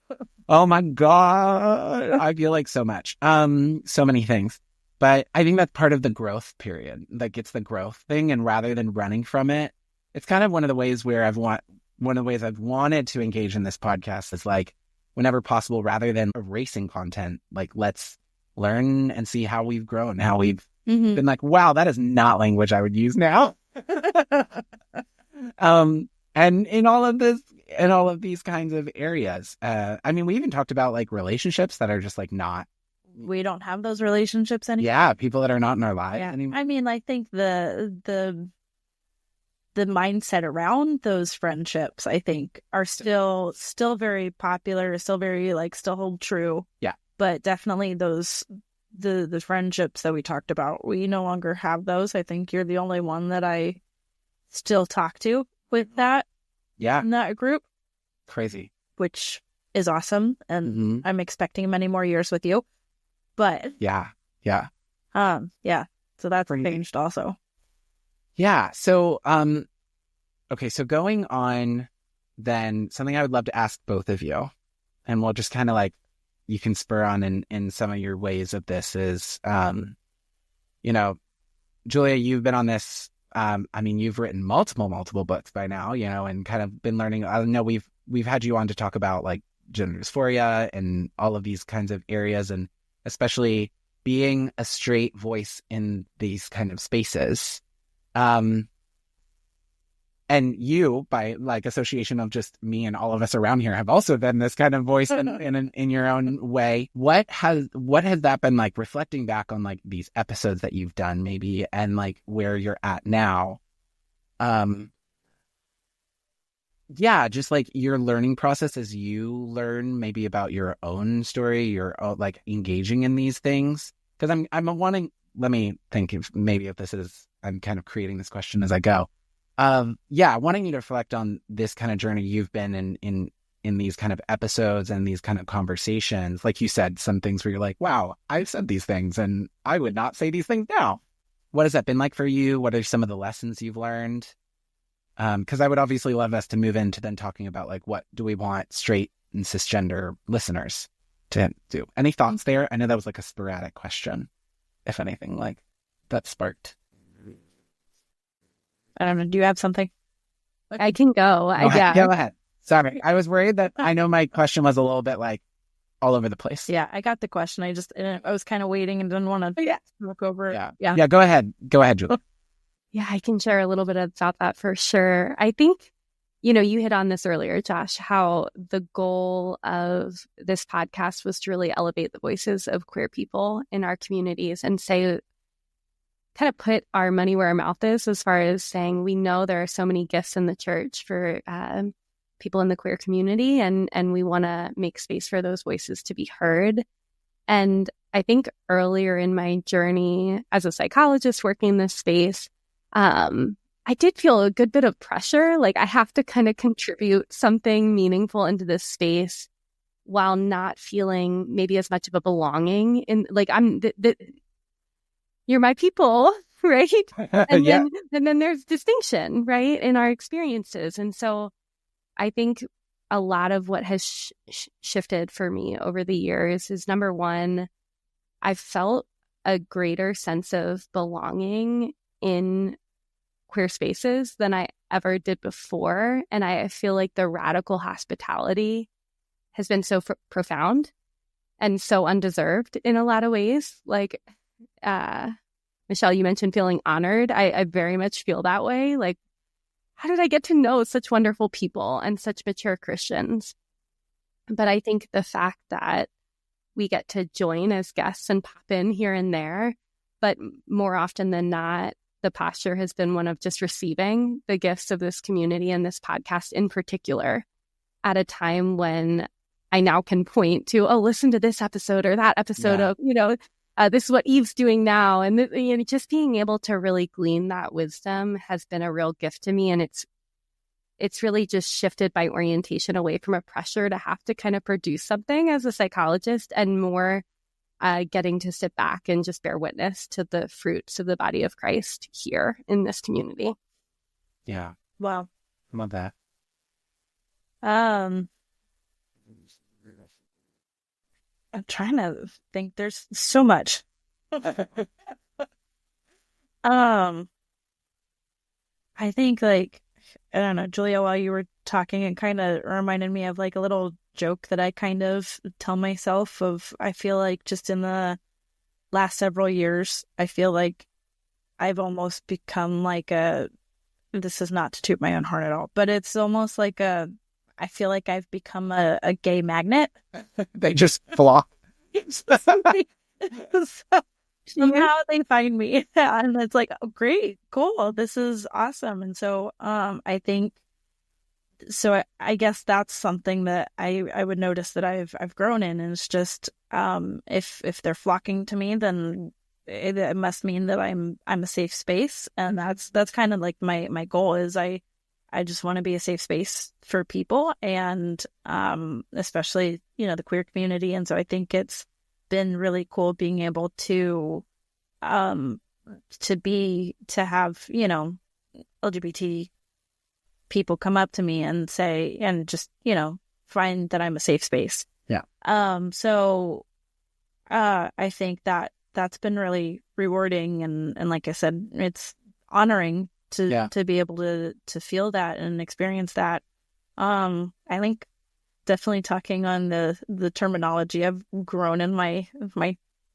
oh my God, I feel like so much, so many things. But I think that's part of the growth period. Like it's the growth thing. And rather than running from it, it's kind of one of the ways I've wanted to engage in this podcast is like, whenever possible, rather than erasing content, like let's learn and see how we've grown, how we've been like, wow, that is not language I would use now. And in all of these kinds of areas, I mean, we even talked about like relationships that are just like not. We don't have those relationships anymore. Yeah, people that are not in our lives anymore. I mean, I think the mindset around those friendships, I think, are still very popular, still very still hold true. Yeah. But definitely the friendships that we talked about, we no longer have those. I think you're the only one that I still talk to with that. Yeah. In that group. Crazy. Which is awesome. And I'm expecting many more years with you. But yeah. So that's changed also. Yeah. So okay, so going on then, something I would love to ask both of you, and we'll just kind of like, you can spur on in some of your ways of this is, you know, Julia, you've been on this, I mean, you've written multiple books by now, you know, and kind of been learning. I know we've had you on to talk about like gender dysphoria and all of these kinds of areas, and especially being a straight voice in these kind of spaces. And you, by like association of just me and all of us around here, have also been this kind of voice in your own way. What has that been like, reflecting back on like these episodes that you've done maybe, and like where you're at now? Yeah, just like your learning process as you learn maybe about your own story, your like engaging in these things. Because I'm wanting, let me think if this is, I'm kind of creating this question as I go. Wanting you to reflect on this kind of journey you've been in these kind of episodes and these kind of conversations. Like you said, some things where you're like, wow, I've said these things and I would not say these things now. What has that been like for you? What are some of the lessons you've learned? Because I would obviously love us to move into then talking about like, what do we want straight and cisgender listeners to do? Any thoughts there? I know that was like a sporadic question, if anything, like that sparked. I don't know. Do you have something? I can go. Go ahead. Sorry. I was worried that I know my question was a little bit like all over the place. Yeah, I got the question. I was kind of waiting and didn't want to look over. Yeah. Go ahead. Go ahead, Julie. Yeah, I can share a little bit about that for sure. I think you hit on this earlier, Josh, how the goal of this podcast was to really elevate the voices of queer people in our communities and say, kind of put our money where our mouth is, as far as saying we know there are so many gifts in the church for people in the queer community, and we want to make space for those voices to be heard. And I think earlier in my journey as a psychologist working in this space, I did feel a good bit of pressure. Like I have to kind of contribute something meaningful into this space while not feeling maybe as much of a belonging in, like, I'm you're my people, right? And then there's distinction, right, in our experiences. And so I think a lot of what has shifted for me over the years is, number one, I've felt a greater sense of belonging in queer spaces than I ever did before. And I feel like the radical hospitality has been so profound and so undeserved in a lot of ways. Like, Michelle, you mentioned feeling honored. I very much feel that way. Like, how did I get to know such wonderful people and such mature Christians? But I think the fact that we get to join as guests and pop in here and there, but more often than not, the posture has been one of just receiving the gifts of this community and this podcast in particular at a time when I now can point to, oh, listen to this episode or that episode of, this is what Eve's doing now. And just being able to really glean that wisdom has been a real gift to me. And it's really just shifted my orientation away from a pressure to have to kind of produce something as a psychologist, and more getting to sit back and just bear witness to the fruits of the body of Christ here in this community. Yeah. Wow. Love that. I'm trying to think. There's so much. I think, like, I don't know, Julia, while you were talking, it kind of reminded me of like a little joke that I kind of tell myself of, I feel like just in the last several years, I feel like I've almost become like this is not to toot my own horn at all, but it's almost like I feel like I've become a gay magnet. They just flock. Somehow they find me, and it's like, oh, great, cool, this is awesome. And so I think, so I guess that's something that I would notice that I've grown in, and it's just if they're flocking to me, then it must mean that I'm a safe space. And that's kind of like my goal is I just want to be a safe space for people, and especially the queer community. And so I think it's been really cool being able to have LGBT people come up to me and say, and just find that I'm a safe space. Yeah. So I think that's been really rewarding, and like I said, it's honoring to be able to feel that and experience that. I think definitely talking on the terminology, I've grown in my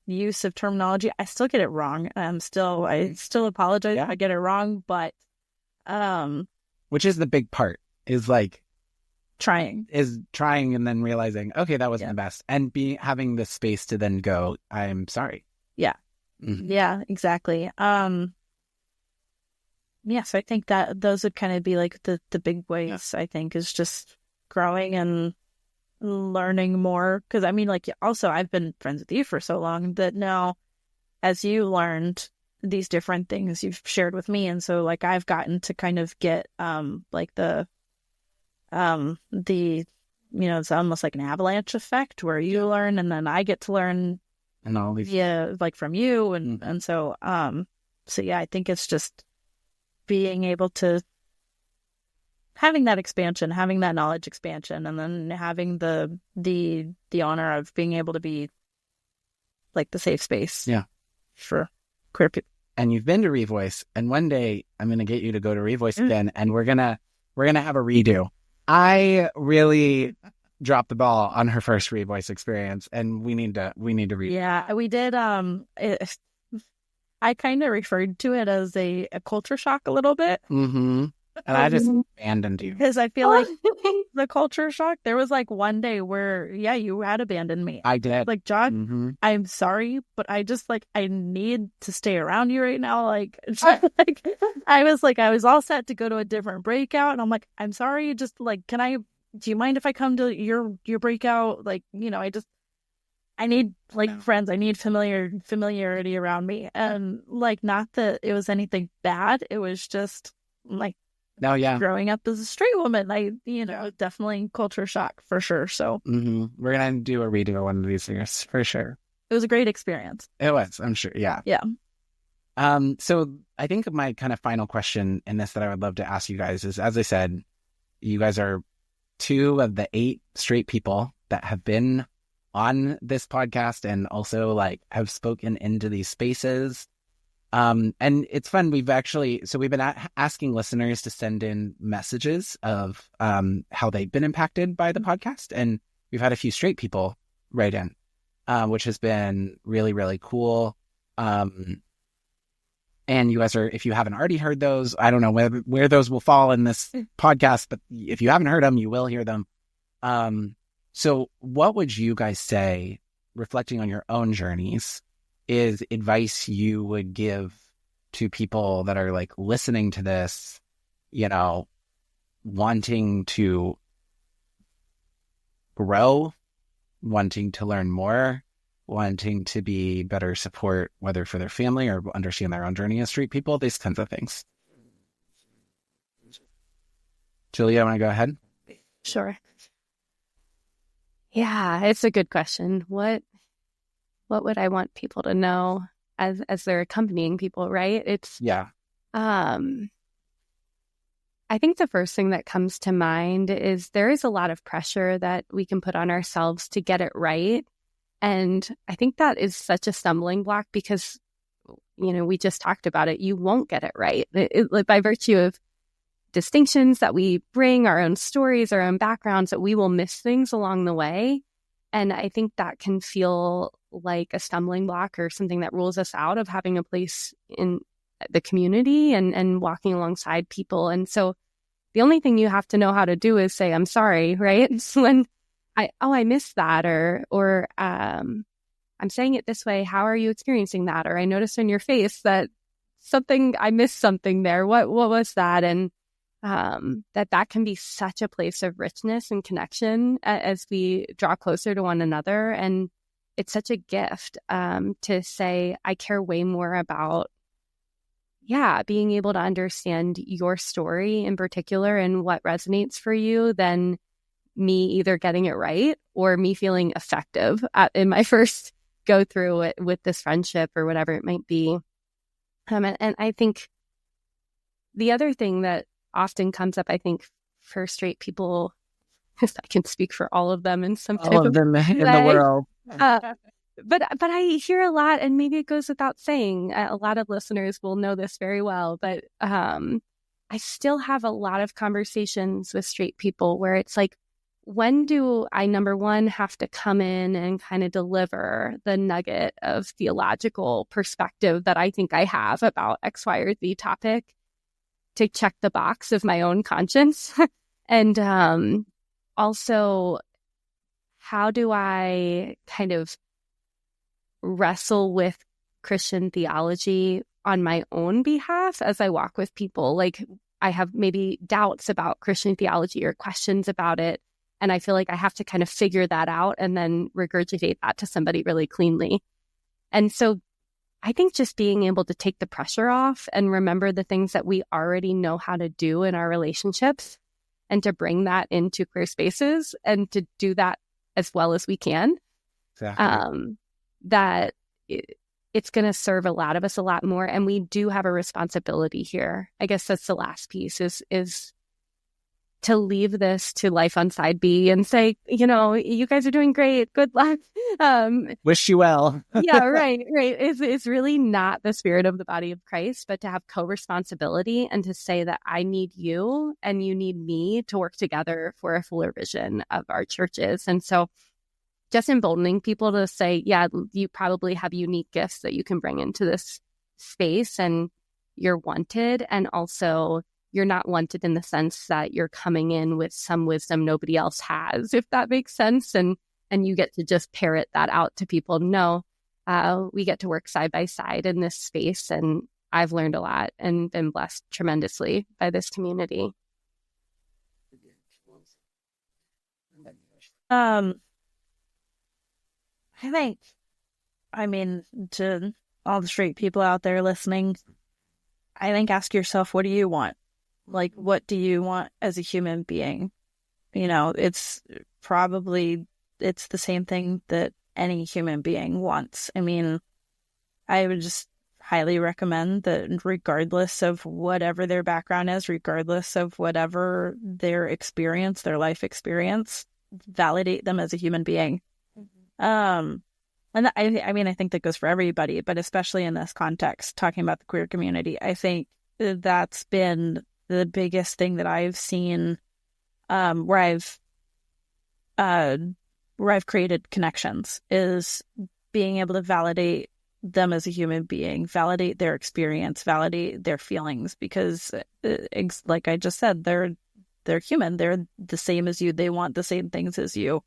use of terminology. I still get it wrong. I still apologize if I get it wrong, but which is the big part, is like trying and then realizing, okay, that wasn't the best, and having the space to then go, I'm sorry. Yeah. Mm-hmm. Yeah, exactly. So I think that those would kind of be like the big ways. I think is just growing and learning more, because I mean, like, also I've been friends with you for so long that now, as you learned these different things, you've shared with me, and so like I've gotten to kind of get like the it's almost like an avalanche effect where you learn and then I get to learn, and all these like from you, and so yeah, I think it's just being able to having that expansion, having that knowledge expansion, and then having the honor of being able to be like the safe space for queer people. And you've been to Revoice, and one day I'm going to get you to go to Revoice again, and we're gonna have a redo. I really dropped the ball on her first Revoice experience, and we need to redo. Yeah, we did. I kind of referred to it as a culture shock a little bit. Mm-hmm. And I just abandoned you. Because I feel like the culture shock, there was like one day where, yeah, you had abandoned me. I did. Like, John, I'm sorry, but I just like, I need to stay around you right now. Like, I was all set to go to a different breakout. And I'm like, I'm sorry. Just like, do you mind if I come to your breakout? Like, I need like friends. I need familiarity around me. And like, not that it was anything bad. It was just like, growing up as a straight woman, definitely culture shock for sure. So we're going to do a redo of one of these years for sure. It was a great experience. It was, I'm sure. Yeah. Yeah. So I think my kind of final question in this that I would love to ask you guys is, as I said, you guys are 2 of the 8 straight people that have been on this podcast and also like have spoken into these spaces. And it's fun. We've been asking listeners to send in messages of how they've been impacted by the podcast. And we've had a few straight people write in, which has been really, really cool. And you guys if you haven't already heard those, I don't know where those will fall in this podcast, but if you haven't heard them, you will hear them. So what would you guys say, reflecting on your own journeys, is advice you would give to people that are like listening to this, wanting to grow, wanting to learn more, wanting to be better support, whether for their family or understand their own journey as straight people, these kinds of things? Julia, want to go ahead? Sure. Yeah, it's a good question. What would I want people to know as they're accompanying people, right? I think the first thing that comes to mind is there is a lot of pressure that we can put on ourselves to get it right. And I think that is such a stumbling block because, we just talked about it. You won't get it right. By virtue of distinctions that we bring, our own stories, our own backgrounds, that we will miss things along the way. And I think that can feel like a stumbling block or something that rules us out of having a place in the community and walking alongside people. And so the only thing you have to know how to do is say, I'm sorry, right? So when I missed that, or I'm saying it this way, how are you experiencing that? Or I noticed in your face that I missed something there. What was that? And that can be such a place of richness and connection as we draw closer to one another. And it's such a gift to say, I care way more about, being able to understand your story in particular and what resonates for you than me either getting it right or me feeling effective in my first go through it with this friendship or whatever it might be. And I think the other thing that often comes up, I think, for straight people, I can speak for all of them in some all of them in the world. But I hear a lot, and maybe it goes without saying, a lot of listeners will know this very well, but I still have a lot of conversations with straight people where it's like, when do I, number one, have to come in and kind of deliver the nugget of theological perspective that I think I have about X, Y, or Z topic to check the box of my own conscience? And also, how do I kind of wrestle with Christian theology on my own behalf as I walk with people? Like, I have maybe doubts about Christian theology or questions about it, and I feel like I have to kind of figure that out and then regurgitate that to somebody really cleanly. And so I think just being able to take the pressure off and remember the things that we already know how to do in our relationships and to bring that into queer spaces and to do that as well as we can. Exactly. That it's going to serve a lot of us a lot more. And we do have a responsibility here. I guess that's the last piece is to leave this to Life on Side B and say, you guys are doing great. Good luck. Wish you well. Yeah, right. It's really not the spirit of the body of Christ, but to have co-responsibility and to say that I need you and you need me to work together for a fuller vision of our churches. And so just emboldening people to say, yeah, you probably have unique gifts that you can bring into this space and you're wanted. And also you're not wanted in the sense that you're coming in with some wisdom nobody else has, if that makes sense. And you get to just parrot that out to people. No, we get to work side by side in this space. And I've learned a lot and been blessed tremendously by this community. I think, to all the straight people out there listening, I think ask yourself, what do you want? Like, what do you want as a human being? It's the same thing that any human being wants. I would just highly recommend that regardless of whatever their background is, regardless of whatever their experience, their life experience, validate them as a human being. And I think that goes for everybody, but especially in this context, talking about the queer community, I think that's been the biggest thing that I've seen, where I've created connections, is being able to validate them as a human being, validate their experience, validate their feelings, because like I just said, they're human. They're the same as you. They want the same things as you.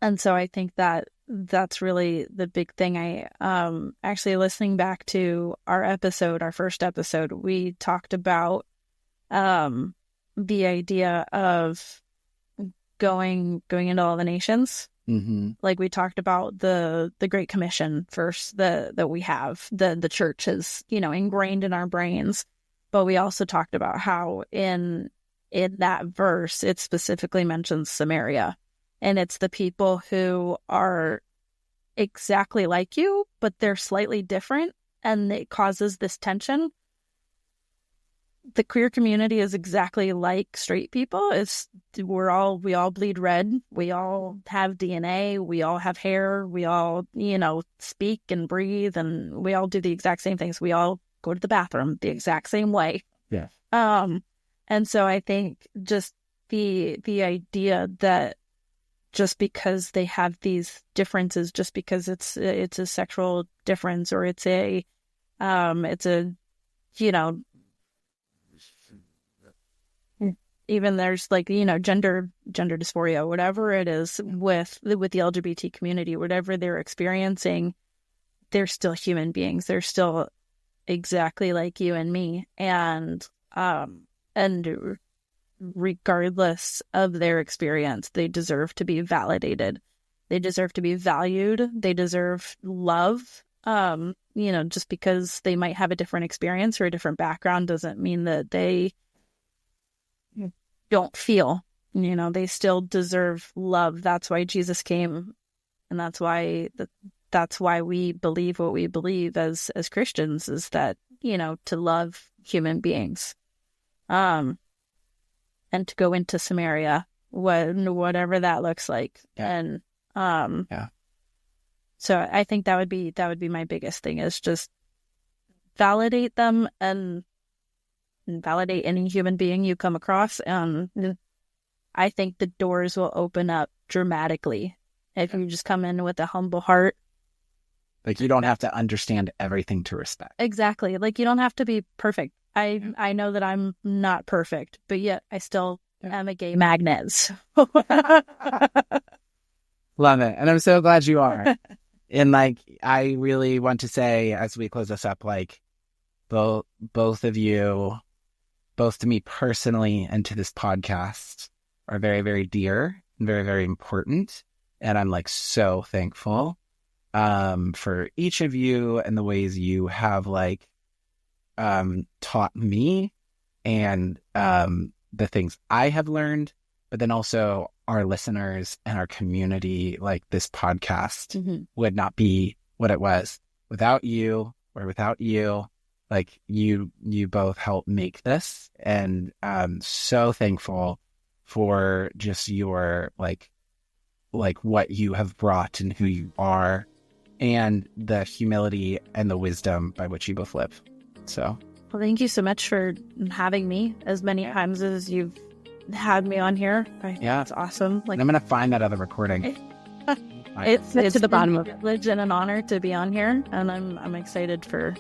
And so I think that that's really the big thing. I actually, listening back to our first episode, we talked about the idea of going into all the nations. Mm-hmm. Like we talked about the Great Commission first, that we have, the church is, ingrained in our brains. But we also talked about how in that verse, it specifically mentions Samaria. And it's the people who are exactly like you, but they're slightly different. And it causes this tension. The queer community is exactly like straight people. We all bleed red. We all have DNA. We all have hair. We all, speak and breathe, and we all do the exact same things. We all go to the bathroom the exact same way. Yeah. And so I think just the idea that just because they have these differences, just because it's a sexual difference, or it's a even there's gender dysphoria, whatever it is with the LGBT community, whatever they're experiencing, they're still human beings. They're still exactly like you and me. And regardless of their experience, they deserve to be validated. They deserve to be valued. They deserve love. Just because they might have a different experience or a different background doesn't mean that they don't feel. They still deserve love. That's why Jesus came, and that's why we believe what we believe as Christians, is that to love human beings, and to go into Samaria, whatever that looks like. Yeah. And so I think that would be my biggest thing, is just validate them and validate any human being you come across. I think the doors will open up dramatically if you just come in with a humble heart. Like, you don't have to understand everything to respect. Exactly. Like, you don't have to be perfect. I know that I'm not perfect, but yet I still am a gay magnet. So. Love it. And I'm so glad you are. And I really want to say, as we close this up, both of you, both to me personally and to this podcast, are very, very dear and very, very important. And I'm so thankful for each of you and the ways you have taught me, and the things I have learned, but then also our listeners and our community. This podcast would not be what it was without you, or without you. You both helped make this, and I'm so thankful for just your what you have brought and who you are, and the humility and the wisdom by which you both live. So, well, thank you so much for having me as many times as you've had me on here. It's awesome. And I'm gonna find that other recording. It's to the bottom of it. Privilege and an honor to be on here, and I'm excited for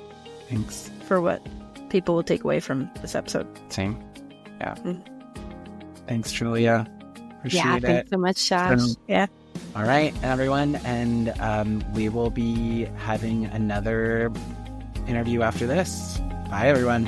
Thanks. For what people will take away from this episode. Same. Yeah. Thanks, Julia. Appreciate it. Thanks so much, Josh. Yeah. All right, everyone. And we will be having another interview after this. Bye, everyone.